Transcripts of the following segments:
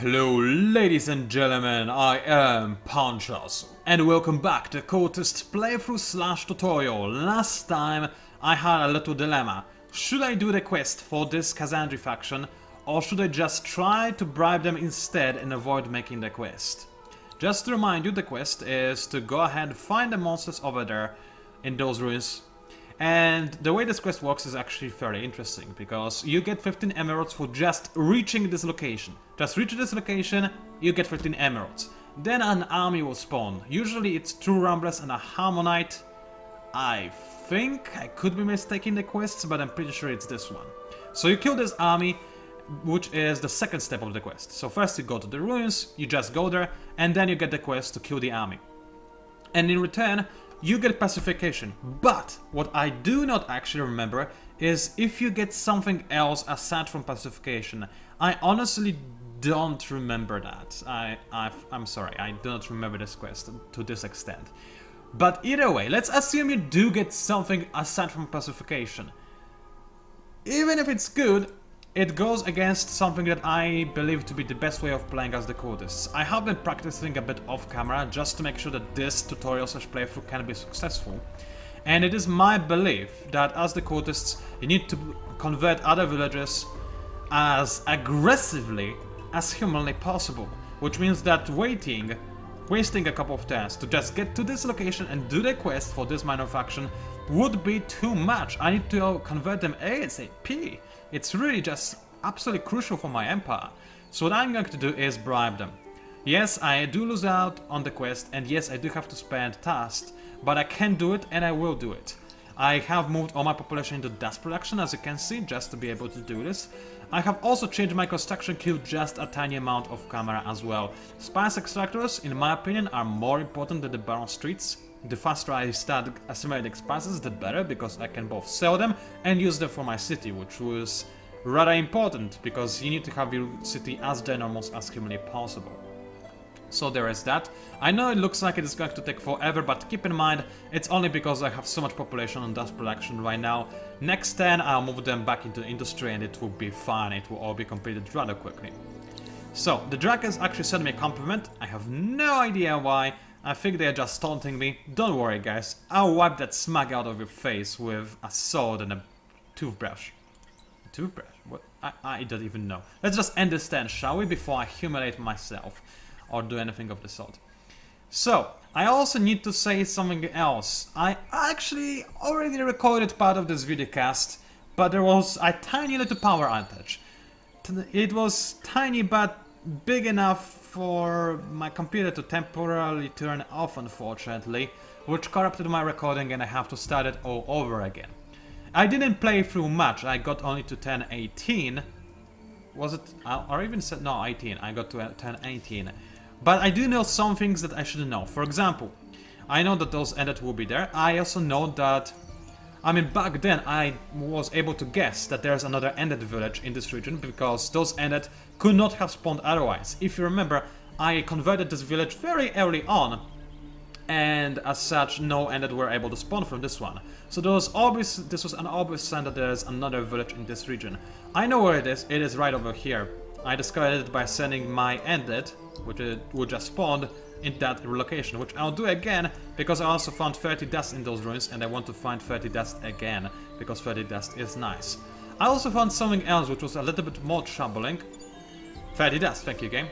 Hello ladies and gentlemen, I am PANCZASU and welcome back to Cultists playthrough slash tutorial. Last time I had a little dilemma. Should I do the quest for this Kazandri faction or should I just try to bribe them instead and avoid making the quest? Just to remind you, the quest is to go ahead, find the monsters over there in those ruins. And the way this quest works is actually fairly interesting, because you get 15 emeralds for just reaching this location. Just reach this location, you get 15 emeralds. Then an army will spawn. Usually it's 2 Ramblers and a Harmonite. I think I could be mistaking the quests, but I'm pretty sure it's this one. So you kill this army, which is the second step of the quest. So first you go to the ruins, you just go there, and then you get the quest to kill the army. And in return, you get pacification, but what I do not actually remember is if you get something else aside from pacification. I honestly don't remember that. I'm sorry, I do not remember this quest to this extent. But either way, let's assume you do get something aside from pacification. Even if it's good, it goes against something that I believe to be the best way of playing as the Cultists. I have been practicing a bit off camera just to make sure that this tutorial slash playthrough can be successful. And it is my belief that as the Cultists, you need to convert other villages as aggressively as humanly possible. Which means that wasting a couple of turns to just get to this location and do the quest for this minor faction would be too much. I need to convert them ASAP. It's really just absolutely crucial for my empire. So what I'm going to do is bribe them. Yes, I do lose out on the quest, and yes, I do have to spend tasks, but I can do it and I will do it. I have moved all my population into dust production, as you can see, just to be able to do this. I have also changed my construction queue just a tiny amount off camera as well. Spice extractors, in my opinion, are more important than the barren streets. The faster I start assimilating spices, the better, because I can both sell them and use them for my city, which was rather important, because you need to have your city as ginormous as humanly possible. So there is that. I know it looks like it is going to take forever, but keep in mind, it's only because I have so much population on dust production right now. Next turn I'll move them back into industry and it will be fine, it will all be completed rather quickly. So, the dragons actually sent me a compliment, I have no idea why. I think they're just taunting me. Don't worry guys, I'll wipe that smug out of your face with a sword and a toothbrush. A toothbrush? What? I don't even know. Let's just end this turn, shall we, before I humiliate myself or do anything of the sort. So, I also need to say something else. I actually already recorded part of this videocast, but there was a tiny little power outage. It was tiny but big enough for my computer to temporarily turn off, unfortunately, which corrupted my recording and I have to start it all over again. I didn't play through much, I got only to turn 18. Was it? Or even said, no, 18, I got to turn 18. But I do know some things that I should know. For example, I know that those ended will be there. I also know that, I mean, back then I was able to guess that there's another ended village in this region because those ended could not have spawned otherwise. If you remember, I converted this village very early on, and as such, no ended were able to spawn from this one. So this was an obvious sign that there's another village in this region. I know where it is right over here. I discovered it by sending my ended, which would just spawned in that location, which I'll do again, because I also found 30 dust in those ruins, and I want to find 30 dust again, because 30 dust is nice. I also found something else which was a little bit more troubling. 30 dust, thank you game.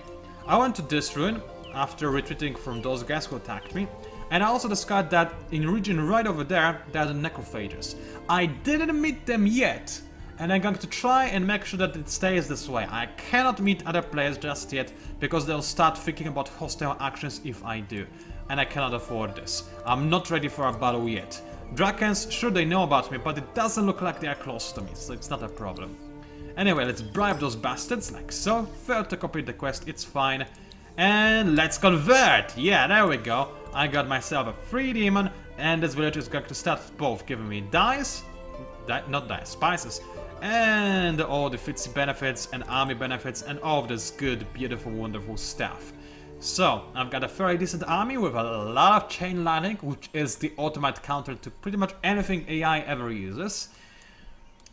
I went to this ruin after retreating from those guys who attacked me, and I also discovered that in the region right over there, there are the necrophages. I didn't meet them yet, and I'm going to try and make sure that it stays this way. I cannot meet other players just yet, because they'll start thinking about hostile actions if I do. And I cannot afford this. I'm not ready for a battle yet. Drakens, sure they know about me, but it doesn't look like they are close to me, so it's not a problem. Anyway, let's bribe those bastards, like so. Failed to complete the quest, it's fine. And let's convert! Yeah, there we go. I got myself a free demon, and this village is going to start both giving me spices, and all the fitsy benefits and army benefits and all of this good, beautiful, wonderful stuff. So, I've got a very decent army with a lot of chain lightning, which is the ultimate counter to pretty much anything AI ever uses.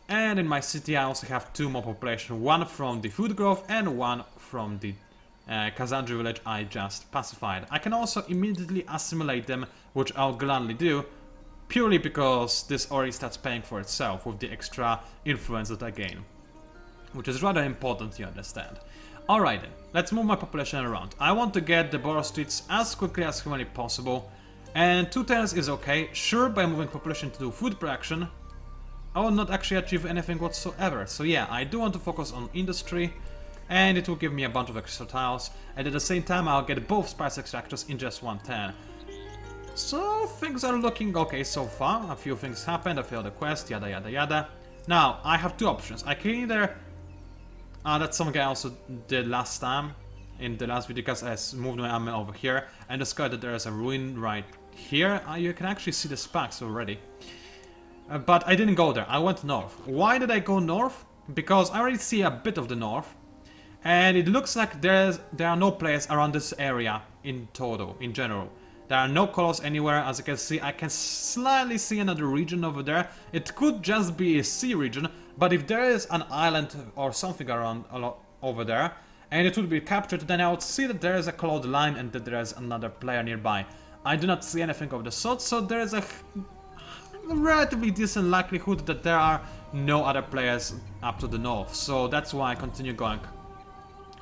And in my city I also have 2 more population, one from the food growth and one from the PANCZASU village I just pacified. I can also immediately assimilate them, which I'll gladly do, purely because this already starts paying for itself with the extra influence that I gain. Which is rather important, you understand. Alright then, let's move my population around. I want to get the borough streets as quickly as humanly possible. And 2 turns is okay. Sure, by moving population to do food production, I will not actually achieve anything whatsoever. So yeah, I do want to focus on industry. And it will give me a bunch of extra tiles. And at the same time, I'll get both spice extractors in just 1 turn. So things are looking okay so far. A few things happened, I failed the quest, yada yada yada. Now, I have 2 options. I can either... that's something I also did last time, in the last video, because I moved my army over here, and discovered that there is a ruin right here. You can actually see the sparks already. But I didn't go there, I went north. Why did I go north? Because I already see a bit of the north, and it looks like there are no players around this area in total, in general. There are no colors anywhere. As you can see, I can slightly see another region over there. It could just be a sea region, but if there is an island or something around over there, and it would be captured, then I would see that there is a cloud line and that there is another player nearby. I do not see anything of the sort, so there is a relatively decent likelihood that there are no other players up to the north. So that's why I continue going,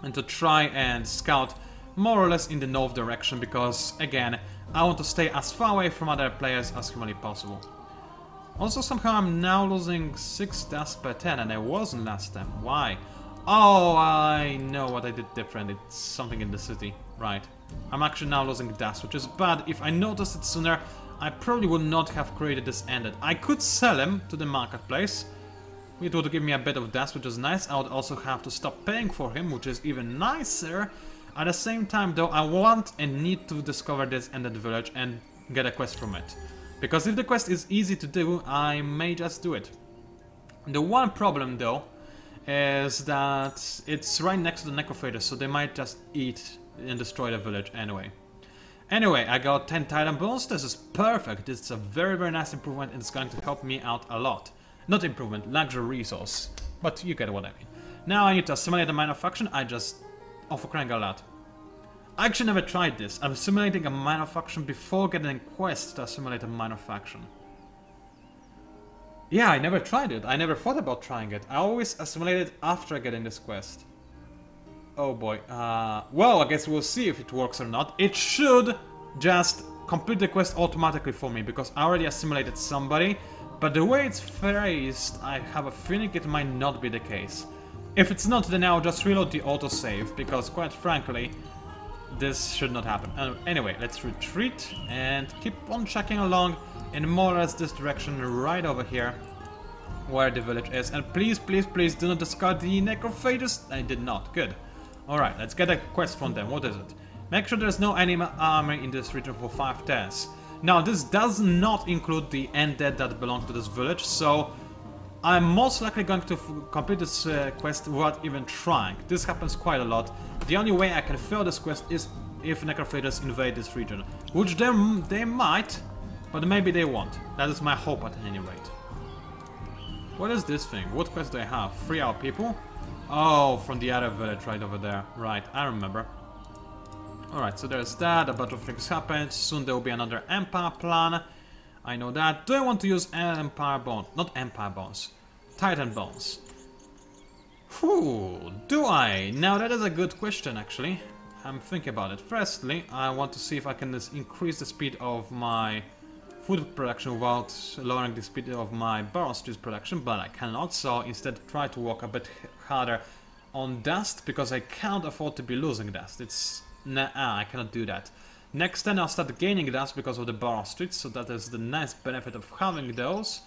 and to try and scout more or less in the north direction, because again, I want to stay as far away from other players as humanly possible. Also, somehow I'm now losing 6 deaths per turn, and I wasn't last time. Why? Oh, I know what I did different. It's something in the city. Right. I'm actually now losing deaths, which is bad. If I noticed it sooner, I probably would not have created this ended. I could sell him to the marketplace. It would give me a bit of deaths, which is nice. I would also have to stop paying for him, which is even nicer. At the same time, though, I want and need to discover this ended village and get a quest from it. Because if the quest is easy to do, I may just do it. The one problem, though, is that it's right next to the necrophages, so they might just eat and destroy the village anyway. Anyway, I got 10 Titan bones. This is perfect. It's a very, very nice improvement, and it's going to help me out a lot. Not improvement, luxury resource. But you get what I mean. Now I need to assimilate a minor faction. Oh, for crying out loud. I actually never tried this. I'm simulating a minor faction before getting a quest to assimilate a minor faction. Yeah, I never tried it. I never thought about trying it. I always assimilated after getting this quest. Oh boy. Well, I guess we'll see if it works or not. It should just complete the quest automatically for me, because I already assimilated somebody. But the way it's phrased, I have a feeling it might not be the case. If it's not, then I'll just reload the autosave, because quite frankly, this should not happen. Anyway, let's retreat and keep on checking along in more or less this direction right over here, where the village is. And please, please, please do not discard the necrophages. I did not. Good. Alright, let's get a quest from them. What is it? Make sure there's no enemy army in this region for 5 turns. Now, this does not include the undead that belong to this village, so I'm most likely going to complete this quest without even trying. This happens quite a lot. The only way I can fail this quest is if necrophages invade this region, which they might, but maybe they won't. That is my hope at any rate. What is this thing? What quest do I have? Free our people? Oh, from the other village right over there. Right, I remember. Alright, so there's that. A bunch of things happened. Soon there will be another Empire plan. I know that. Do I want to use Empire Bones? Not Empire Bones. Titan Bones. Whew, do I? Now that is a good question, actually. I'm thinking about it. Firstly, I want to see if I can increase the speed of my food production without lowering the speed of my borough streets production, but I cannot, so instead try to work a bit harder on dust, because I can't afford to be losing dust. Nah, I cannot do that. Next then I'll start gaining dust because of the borough streets, so that is the nice benefit of having those.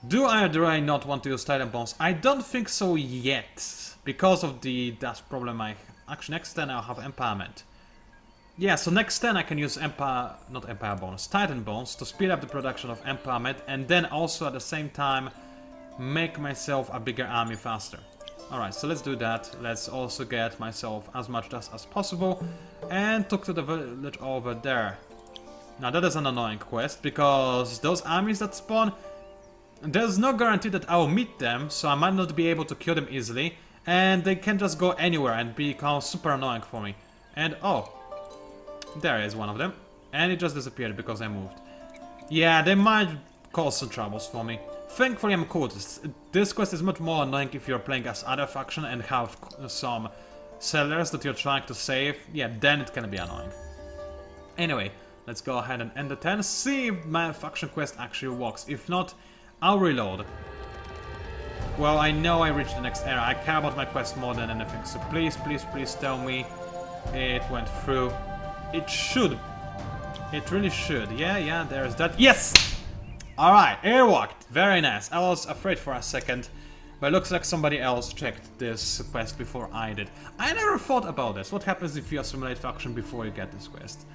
Do I or do I not want to use Titan Bones? I don't think so yet, because of the dust problem actually, next turn I'll have Empowerment. Yeah, so next turn I can use not Empire Bones, Titan Bones to speed up the production of Empowerment, and then also at the same time make myself a bigger army faster. Alright, so let's do that. Let's also get myself as much dust as possible and talk to the village over there. Now that is an annoying quest, because those armies that spawn, there's no guarantee that I'll meet them, so I might not be able to kill them easily. And they can just go anywhere and become super annoying for me. And oh, there is one of them. And it just disappeared because I moved. Yeah, they might cause some troubles for me. Thankfully I'm Cultists. This quest is much more annoying if you're playing as other faction and have some sellers that you're trying to save. Yeah, then it can be annoying. Anyway, let's go ahead and end the turn. See if my faction quest actually works. If not, I'll reload. Well, I know I reached the next area. I care about my quest more than anything. So please, please, please tell me it went through. It should. It really should. Yeah, there's that. Yes! Alright, it worked. Very nice. I was afraid for a second. But it looks like somebody else checked this quest before I did. I never thought about this. What happens if you assimilate faction before you get this quest?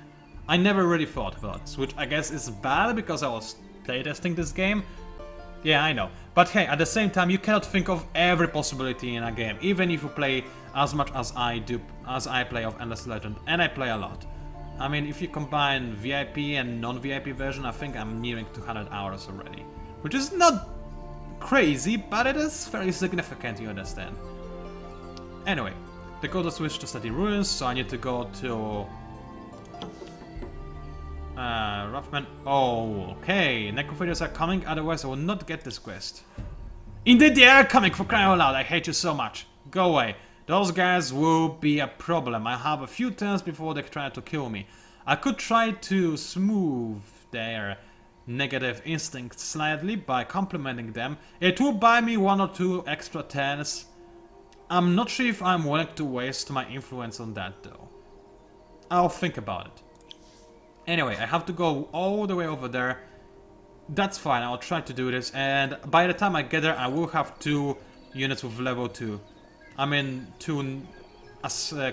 I never really thought about this, which I guess is bad because I was playtesting this game. Yeah, I know. But hey, at the same time, you cannot think of every possibility in a game, even if you play as much as I do, as I play of Endless Legend, and I play a lot. I mean, if you combine VIP and non-VIP version, I think I'm nearing 200 hours already. Which is not crazy, but it is very significant, you understand. Anyway, the Cultists wish to study ruins, so I need to go to... Roughman. Oh, okay. Necrophagers are coming, otherwise I will not get this quest. Indeed they are coming, for crying out loud. I hate you so much. Go away. Those guys will be a problem. I have a few turns before they try to kill me. I could try to smooth their negative instincts slightly by complimenting them. It will buy me 1 or 2 extra turns. I'm not sure if I'm willing to waste my influence on that though. I'll think about it. Anyway, I have to go all the way over there. That's fine, I'll try to do this, and by the time I get there I will have 2 units with level 2. I mean 2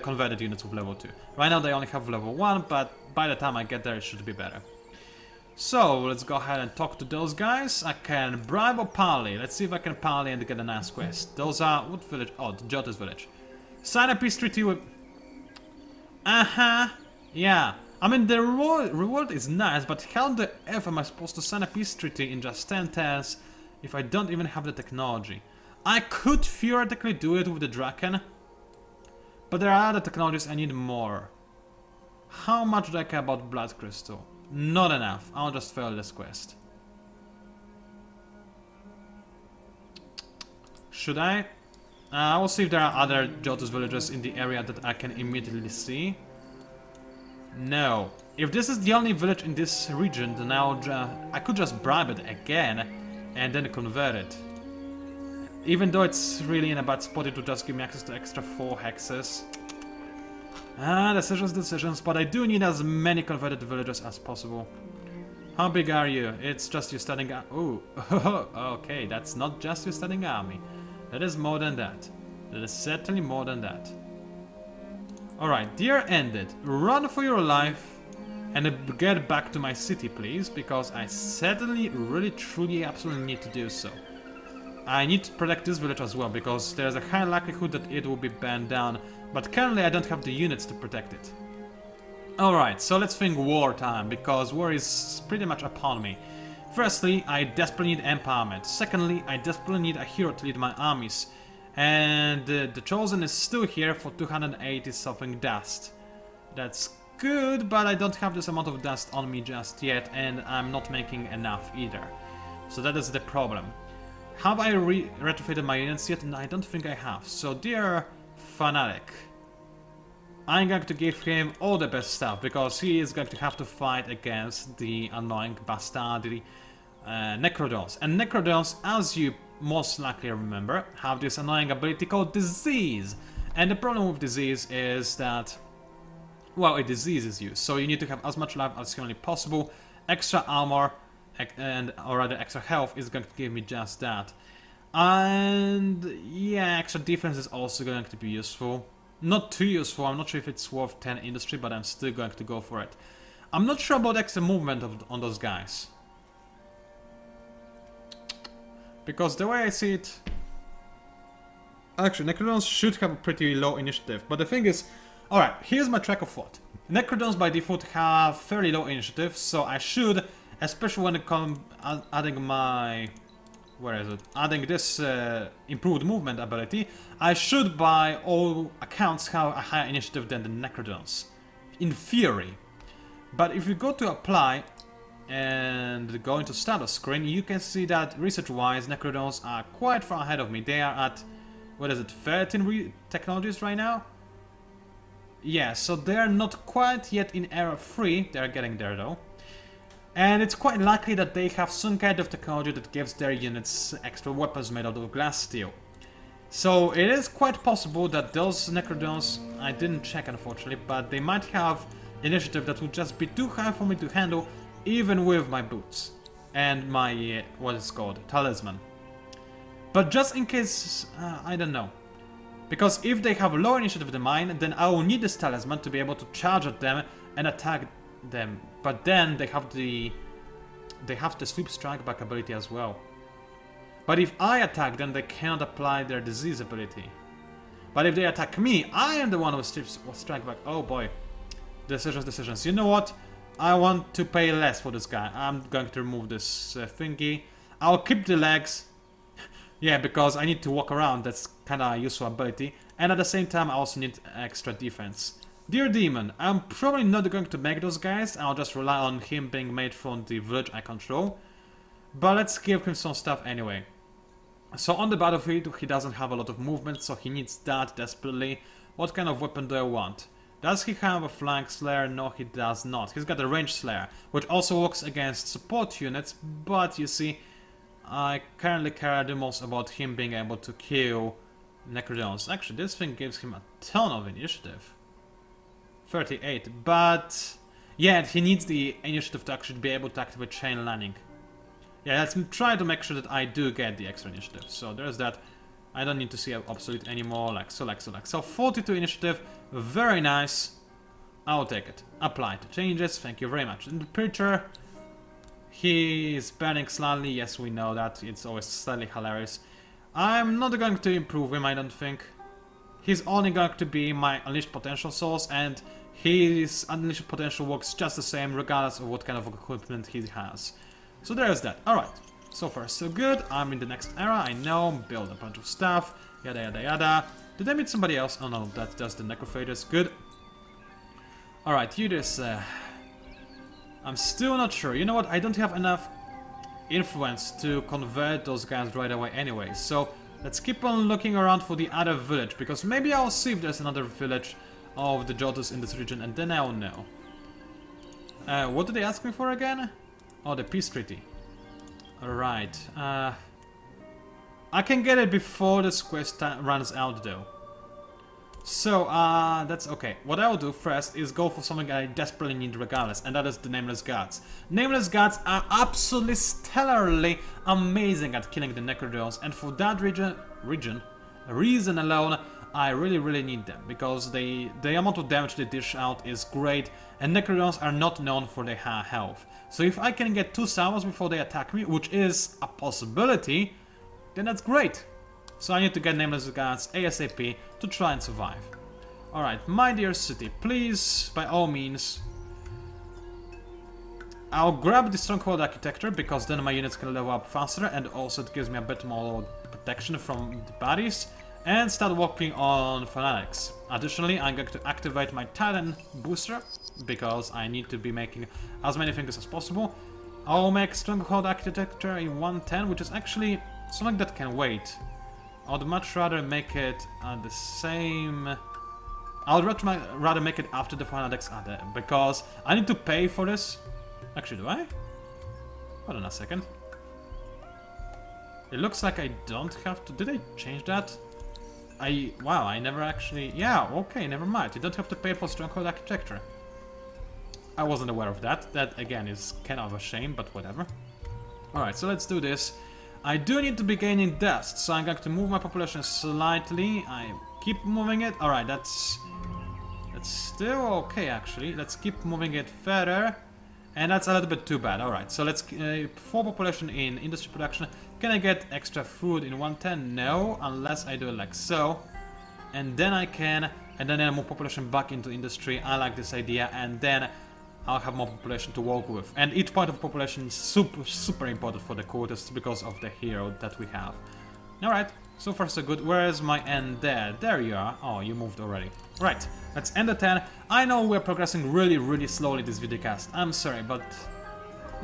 converted units with level 2. Right now they only have level 1, but by the time I get there it should be better. So, let's go ahead and talk to those guys. I can bribe or parley. Let's see if I can parley and get a nice quest. Those are... what village? Oh, the Jotus village. Sign a peace treaty with... yeah. I mean, the reward is nice, but how the F am I supposed to sign a peace treaty in just 10 turns if I don't even have the technology? I could theoretically do it with the Draken, but there are other technologies I need more. How much do I care about Blood Crystal? Not enough. I'll just fail this quest. Should I? I will see if there are other Jotus villages in the area that I can immediately see. No. If this is the only village in this region, then I could just bribe it again and then convert it. Even though it's really in a bad spot, it would just give me access to extra 4 hexes. Decisions, but I do need as many converted villages as possible. How big are you? It's just your standing army. Ooh, okay, that's not just your standing army. That is more than that. That is certainly more than that. Alright, dear ended. Run for your life and get back to my city, please, because I certainly, really, truly, absolutely need to do so. I need to protect this village as well, because there's a high likelihood that it will be burned down, but currently I don't have the units to protect it. Alright, so let's think wartime, because war is pretty much upon me. Firstly, I desperately need empowerment. Secondly, I desperately need a hero to lead my armies. And the Chosen is still here for 280 something dust. That's good, but I don't have this amount of dust on me just yet, and I'm not making enough either. So that is the problem. Have I retrofitted my units yet? No, I don't think I have. So dear Fanatic, I'm going to give him all the best stuff, because he is going to have to fight against the annoying bastardy Necrodons. And Necrodons, as you most likely remember, have this annoying ability called Disease. And the problem with Disease is that, well, it diseases you, so you need to have as much life as humanly possible. Extra armor, or rather extra health, is going to give me just that. And yeah, extra defense is also going to be useful. Not too useful, I'm not sure if it's worth 10 industry, but I'm still going to go for it. I'm not sure about extra movement on those guys. Because the way I see it... Actually, Necrodons should have a pretty low initiative, but the thing is... Alright, here's my track of thought. Necrodons by default have fairly low initiative, so I should, especially when it comes adding my where is it? Adding this improved movement ability, I should by all accounts have a higher initiative than the Necrodons. In theory. But if you go to apply and go into status screen, you can see that research-wise Necrodons are quite far ahead of me. They are at, what is it, 13 technologies right now? Yeah, so they're not quite yet in era 3, they're getting there though. And it's quite likely that they have some kind of technology that gives their units extra weapons made out of glass steel. So it is quite possible that those Necrodons, I didn't check unfortunately, but they might have initiative that would just be too high for me to handle even with my boots and my, what is it called, talisman. But just in case, I don't know. Because if they have lower initiative than mine, then I will need this talisman to be able to charge at them and attack them. But then they have the sweep strike back ability as well. But if I attack them, they cannot apply their disease ability. But if they attack me, I am the one who strike back. Oh boy. Decisions. You know what? I want to pay less for this guy. I'm going to remove this thingy. I'll keep the legs. Yeah, because I need to walk around. That's kind of a useful ability. And at the same time, I also need extra defense. Dear Demon, I'm probably not going to make those guys. I'll just rely on him being made from the village I control. But let's give him some stuff anyway. So on the battlefield, he doesn't have a lot of movement, so he needs that desperately. What kind of weapon do I want? Does he have a flank slayer? No, he does not. He's got a range slayer, which also works against support units, but you see, I currently care the most about him being able to kill Necrodons. Actually, this thing gives him a ton of initiative. 38, but yeah, he needs the initiative to actually be able to activate chain landing. Yeah, let's try to make sure that I do get the extra initiative. So there's that. I don't need to see obsolete anymore. Like so. So 42 initiative, very nice. I'll take it. Apply to changes. Thank you very much. In the preacher, he is burning slightly. Yes, we know that. It's always slightly hilarious. I'm not going to improve him, I don't think. He's only going to be my unleashed potential source, and his unleashed potential works just the same regardless of what kind of equipment he has. So there's that. Alright, so far so good. I'm in the next era, I know, build a bunch of stuff, yada yada yada. Did I meet somebody else? Oh no, that's just the necrophages, good. Alright, you just... I'm still not sure. You know what, I don't have enough influence to convert those guys right away anyway, so let's keep on looking around for the other village, because maybe I'll see if there's another village of the Jotus in this region, and then I'll know. What did they ask me for again? Oh, the peace treaty. Alright. I can get it before this quest runs out though. So, that's okay. What I'll do first is go for something I desperately need regardless, and that is the Nameless Gods. Nameless Gods are absolutely stellarly amazing at killing the Necrodons, and for that reason alone, I really need them, because the amount of damage they dish out is great, and Necrodons are not known for their high health. So if I can get 2 salvos before they attack me, which is a possibility, then that's great. So I need to get Nameless Gods ASAP to try and survive. Alright, my dear city, please, by all means. I'll grab the Stronghold Architecture, because then my units can level up faster, and also it gives me a bit more protection from the bodies. And start working on Fanatics. Additionally, I'm going to activate my Titan Booster, because I need to be making as many things as possible. I'll make Stronghold Architecture in 110, which is actually something that can wait. I would much rather make it the same... I would rather make it after the Fanatics are there, because I need to pay for this. Actually, do I? Hold on a second. It looks like I don't have to... Did I change that? Wow, I never actually... Yeah, okay, never mind. You don't have to pay for Stronghold Architecture. I wasn't aware of that. That, again, is kind of a shame, but whatever. Alright, so let's do this. I do need to be gaining dust, so I'm going to move my population slightly. I keep moving it. Alright, that's still okay, actually. Let's keep moving it further. And that's a little bit too bad. Alright, so let's... 4 population in industry production. Can I get extra food in 110? No, unless I do it like so. And then I can... And then I move population back into industry. I like this idea. And then I'll have more population to work with. And each point of population is super important for the Cultists because of the hero that we have. Alright, so far so good. Where is my end there? There you are. Oh, you moved already. Right, let's end the 10. I know we're progressing really slowly this videocast. I'm sorry, but...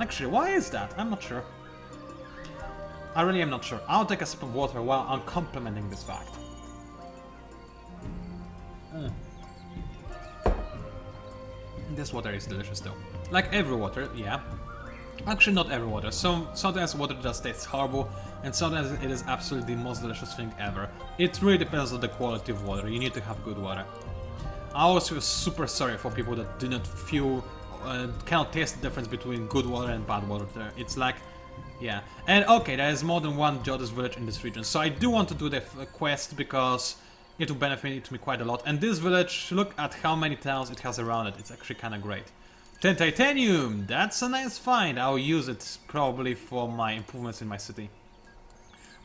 Actually, why is that? I'm not sure. I really am not sure. I'll take a sip of water while I'm complimenting this fact. This water is delicious though. Like every water, yeah. Actually, not every water. Sometimes water just tastes horrible, and sometimes it is absolutely the most delicious thing ever. It really depends on the quality of water. You need to have good water. I always feel super sorry for people that do not feel, cannot taste the difference between good water and bad water. It's like, yeah. And okay, there is more than one Cultist village in this region, so I do want to do the quest because it will benefit me quite a lot. And this village, look at how many towns it has around it. It's actually kind of great. 10 titanium, that's a nice find. I'll use it probably for my improvements in my city.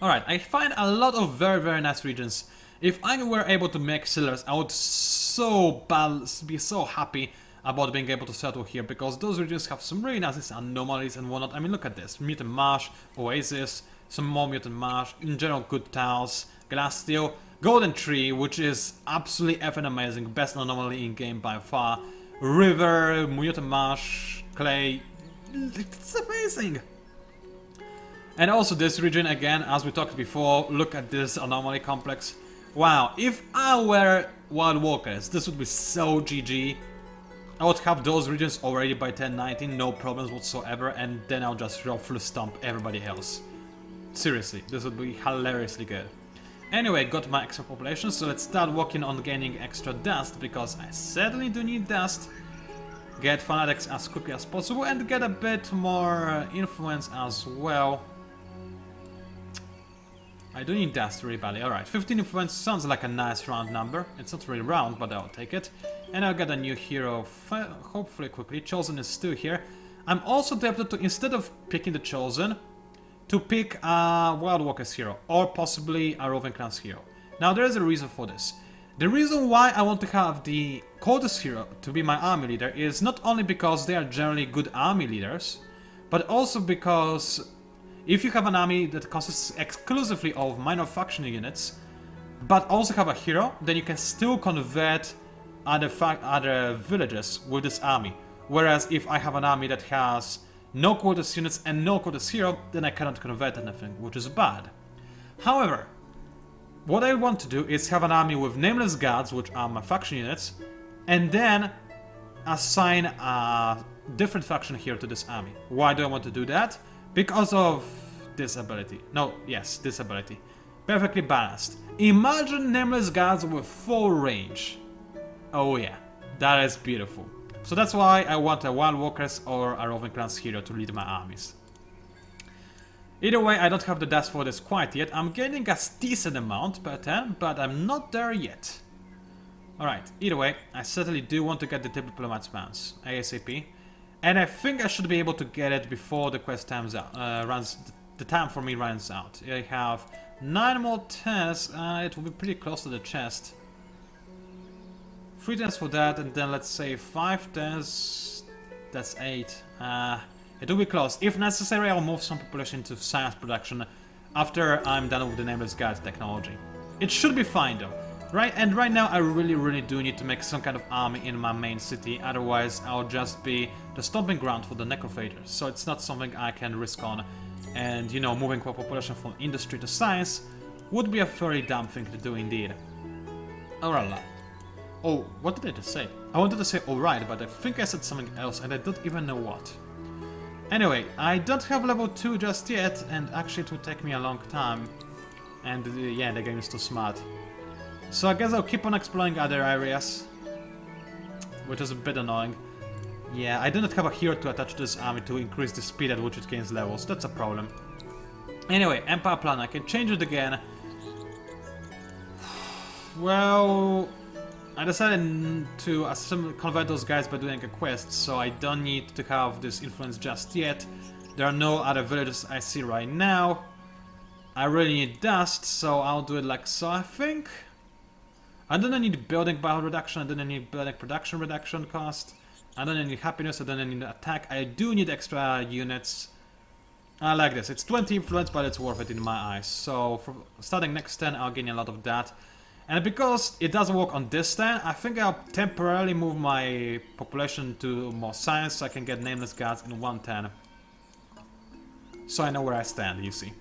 Alright, I find a lot of very nice regions. If I were able to make settlers, I would be so happy about being able to settle here, because those regions have some really nice anomalies and whatnot. I mean, look at this. Mutant Marsh, Oasis, some more Mutant Marsh, in general good towns, Glass Steel, Golden Tree, which is absolutely effing amazing, best anomaly in game by far. River, Mutant Marsh, Clay, it's amazing! And also this region, again, as we talked before, look at this anomaly complex. Wow, if I were Wild Walkers, this would be so GG. I would have those regions already by 1019, no problems whatsoever, and then I'll just roughly stomp everybody else. Seriously, this would be hilariously good. Anyway, got my extra population, so let's start working on gaining extra dust, because I certainly do need dust. Get fanatics as quickly as possible and get a bit more influence as well. I do need dust really badly. Alright, 15 influence sounds like a nice round number. It's not really round, but I'll take it. And I'll get a new hero hopefully quickly. Chosen is still here. I'm also tempted to, instead of picking the Chosen, to pick a Wild Walkers hero, or possibly a Roving Clans hero. Now there is a reason for this. The reason why I want to have the Cultist hero to be my army leader is not only because they are generally good army leaders, but also because if you have an army that consists exclusively of minor faction units, but also have a hero, then you can still convert other villages with this army. Whereas if I have an army that has no Cultist units and no Cultist hero, then I cannot convert anything, which is bad. However, what I want to do is have an army with nameless gods, which are my faction units, and then assign a different faction hero to this army. Why do I want to do that? Because of this ability. No, yes, this ability. Perfectly balanced. Imagine nameless gods with full range. Oh yeah, that is beautiful. So that's why I want a Wild Walkers or a Roving Clans hero to lead my armies. Either way, I don't have the dust for this quite yet. I'm getting a decent amount per turn, but I'm not there yet. Alright, either way, I certainly do want to get the Diplomat's Bounce ASAP. And I think I should be able to get it before the quest time's out, the time for me runs out. I have 9 more turns, it will be pretty close to the chest. 3 turns for that, and then let's say 5 turns, that's 8. It will be close. If necessary, I'll move some population to science production after I'm done with the Nameless God technology. It should be fine though. Right now I really do need to make some kind of army in my main city, otherwise I'll just be the stomping ground for the necrophages. So it's not something I can risk on, and you know, moving population from industry to science would be a very dumb thing to do indeed. Alright. Oh, what did I just say? I wanted to say alright, but I think I said something else and I don't even know what. Anyway, I don't have level 2 just yet, and actually it will take me a long time. And yeah, the game is too smart. So I guess I'll keep on exploring other areas, which is a bit annoying. Yeah, I do not have a hero to attach to this army to increase the speed at which it gains levels. That's a problem. Anyway, Empire Plan, I can change it again. Well, I decided to convert those guys by doing a quest, so I don't need to have this influence just yet. There are no other villages I see right now. I really need dust, so I'll do it like so, I think. I don't need building power reduction, I don't need building production reduction cost. I don't need happiness, I don't need attack. I do need extra units. I like this. It's 20 influence, but it's worth it in my eyes. So, starting next turn, I'll gain a lot of that. And because it doesn't work on this turn, I think I'll temporarily move my population to more science so I can get nameless guards in one turn. So I know where I stand, you see.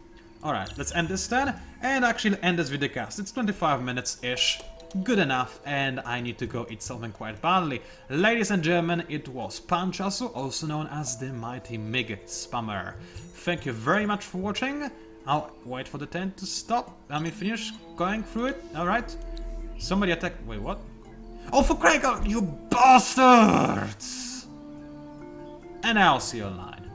Alright, let's end this turn and actually end this video cast. It's 25 minutes-ish. Good enough, and I need to go eat something quite badly. Ladies and gentlemen, it was PANCZASU, also known as the Mighty Mig Spammer. Thank you very much for watching. I'll wait for the turn to stop. Finish going through it. Alright. Somebody attack. Wait, what? Oh, for crying out, you bastards! And I'll see you online.